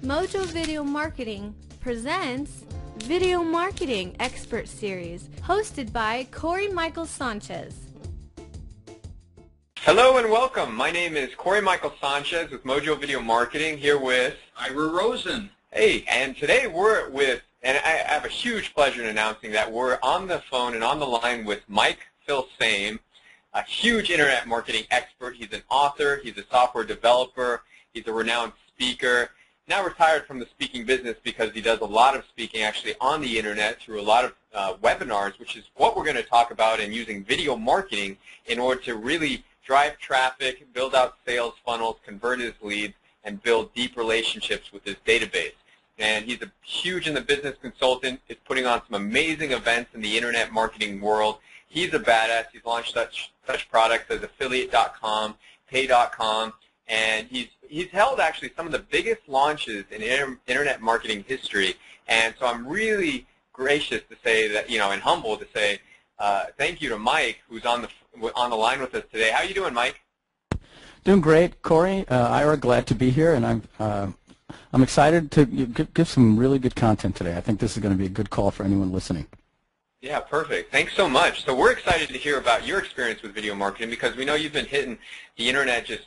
Mojo Video Marketing presents Video Marketing Expert Series, hosted by Corey Michael Sanchez. Hello and welcome. My name is Corey Michael Sanchez with Mojo Video Marketing, here with Ira Rosen. Hey, and today we're with, and I have a huge pleasure in announcing that we're on the phone and on the line with Mike Filsaime, a huge internet marketing expert. He's an author, he's a software developer, he's a renowned speaker. Now retired from the speaking business because he does a lot of speaking actually on the internet through a lot of webinars, which is what we're going to talk about, and using video marketing in order to really drive traffic, build out sales funnels, convert his leads, and build deep relationships with his database. And he's a huge in the business consultant. He's putting on some amazing events in the internet marketing world. He's a badass. He's launched such products as affiliate.com, pay.com, and he's held actually some of the biggest launches in internet marketing history. And so I'm really gracious to say that, and humble to say thank you to Mike, who's on the line with us today. How are you doing, Mike? Doing great, Corey. Ira, glad to be here, and I'm excited to give some really good content today. I think this is going to be a good call for anyone listening. Yeah, perfect. Thanks so much. So we're excited to hear about your experience with video marketing, because we know you've been hitting the internet just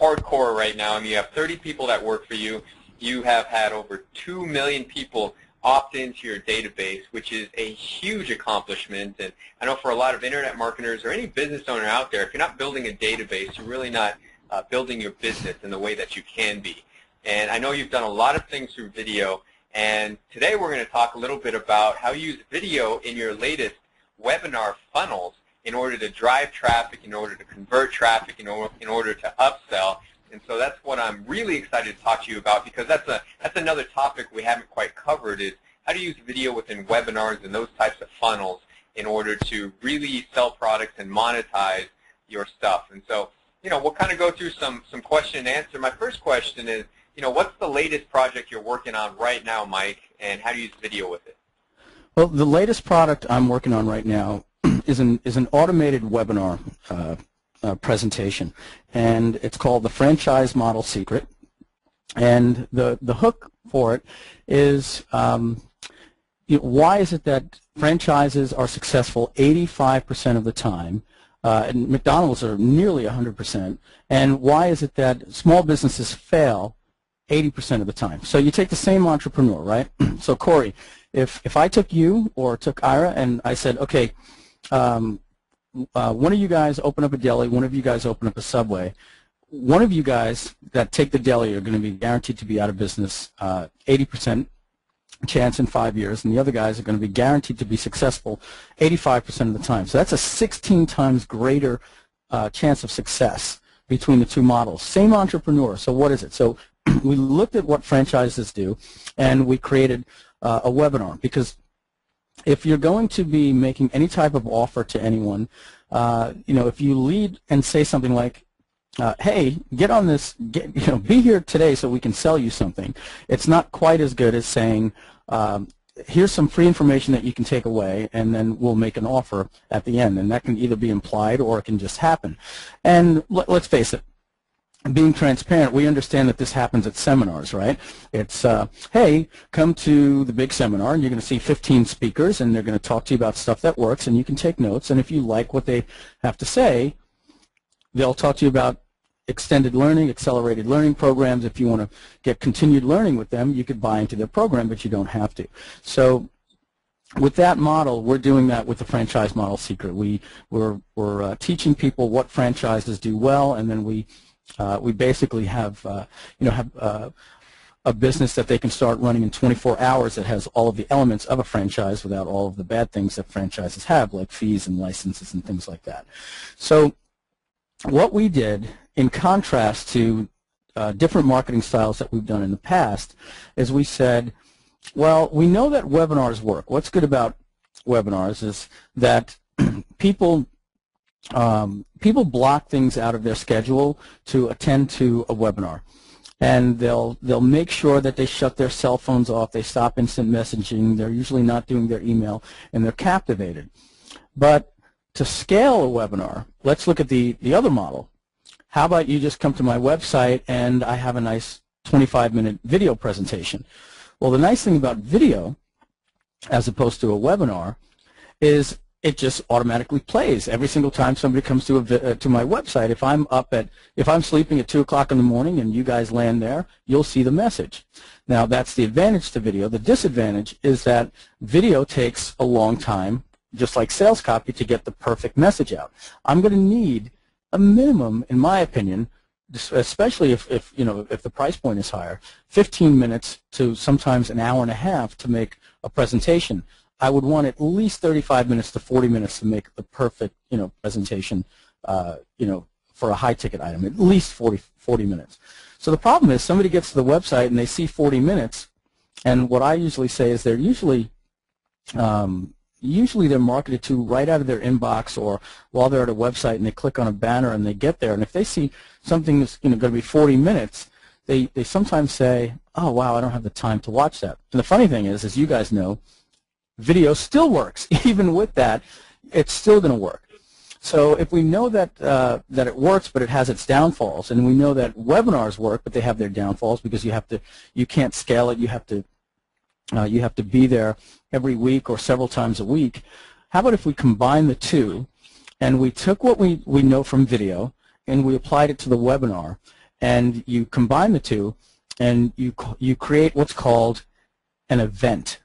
hardcore right now. I mean, you have 30 people that work for you. You have had over 2 million people opt into your database, which is a huge accomplishment. And I know for a lot of internet marketers or any business owner out there, if you're not building a database, you're really not building your business in the way that you can be. And I know you've done a lot of things through video, and today we're going to talk a little bit about how you use video in your latest webinar funnels in order to drive traffic, in order to convert traffic, in order to upsell. And so that's what I'm really excited to talk to you about, because that's another topic we haven't quite covered, is how to use video within webinars and those types of funnels in order to really sell products and monetize your stuff. And so, we'll kind of go through some question and answer. My first question is, what's the latest project you're working on right now, Mike, and how do you use video with it? Well, the latest product I'm working on right now is an automated webinar presentation, and it's called the Franchise Model Secret. And the hook for it is, why is it that franchises are successful 85% of the time, and McDonald's are nearly 100%, and why is it that small businesses fail 80% of the time? So you take the same entrepreneur, right? So Corey, if I took you or took Ira and I said, okay, one of you guys open up a deli, one of you guys open up a Subway, one of you guys that take the deli are going to be guaranteed to be out of business 80% chance in 5 years, and the other guys are going to be guaranteed to be successful 85% of the time. So that's a 16 times greater chance of success between the two models. Same entrepreneur. So what is it? So we looked at what franchises do, and we created a webinar, because if you're going to be making any type of offer to anyone, if you lead and say something like, hey, get on this, be here today so we can sell you something, it's not quite as good as saying, here's some free information that you can take away, and then we'll make an offer at the end. And that can either be implied or it can just happen. And let's face it, being transparent, we understand that this happens at seminars, right? It's, hey, come to the big seminar, and you're going to see 15 speakers, and they're going to talk to you about stuff that works, and you can take notes. And if you like what they have to say, they'll talk to you about extended learning, accelerated learning programs. If you want to get continued learning with them, you could buy into their program, but you don't have to. So with that model, we're doing that with the Franchise Model Secret. We're teaching people what franchises do well, and then we basically have a business that they can start running in 24 hours that has all of the elements of a franchise without all of the bad things that franchises have, like fees and licenses and things like that. So what we did, in contrast to different marketing styles that we've done in the past, is we said, well, we know that webinars work. What's good about webinars is that people block things out of their schedule to attend to a webinar, and they'll make sure that they shut their cell phones off, they stop instant messaging, they're usually not doing their email, and they're captivated. But to scale a webinar, let's look at the other model. How about you just come to my website and I have a nice 25-minute video presentation. Well, the nice thing about video, as opposed to a webinar, is it just automatically plays every single time somebody comes to my website. If I'm sleeping at 2 o'clock in the morning and you guys land there, you'll see the message. Now, that's the advantage to video. The disadvantage is that video takes a long time, just like sales copy, to get the perfect message out. I'm going to need a minimum, in my opinion, especially if the price point is higher, 15 minutes to sometimes an hour and a half to make a presentation. I would want at least 35 minutes to 40 minutes to make the perfect, presentation, for a high-ticket item, at least 40 minutes. So the problem is somebody gets to the website and they see 40 minutes, and what I usually say is they're usually they're marketed to right out of their inbox or while they're at a website and they click on a banner and they get there, and if they see something that's going to be 40 minutes, they sometimes say, oh, wow, I don't have the time to watch that. And the funny thing is, as you guys know, video still works. Even with that, it's still going to work. So if we know that it works, but it has its downfalls, and we know that webinars work, but they have their downfalls because you can't scale it. You have to be there every week or several times a week. How about if we combine the two, and we took what we know from video and we applied it to the webinar, and you combine the two, and you create what's called an event.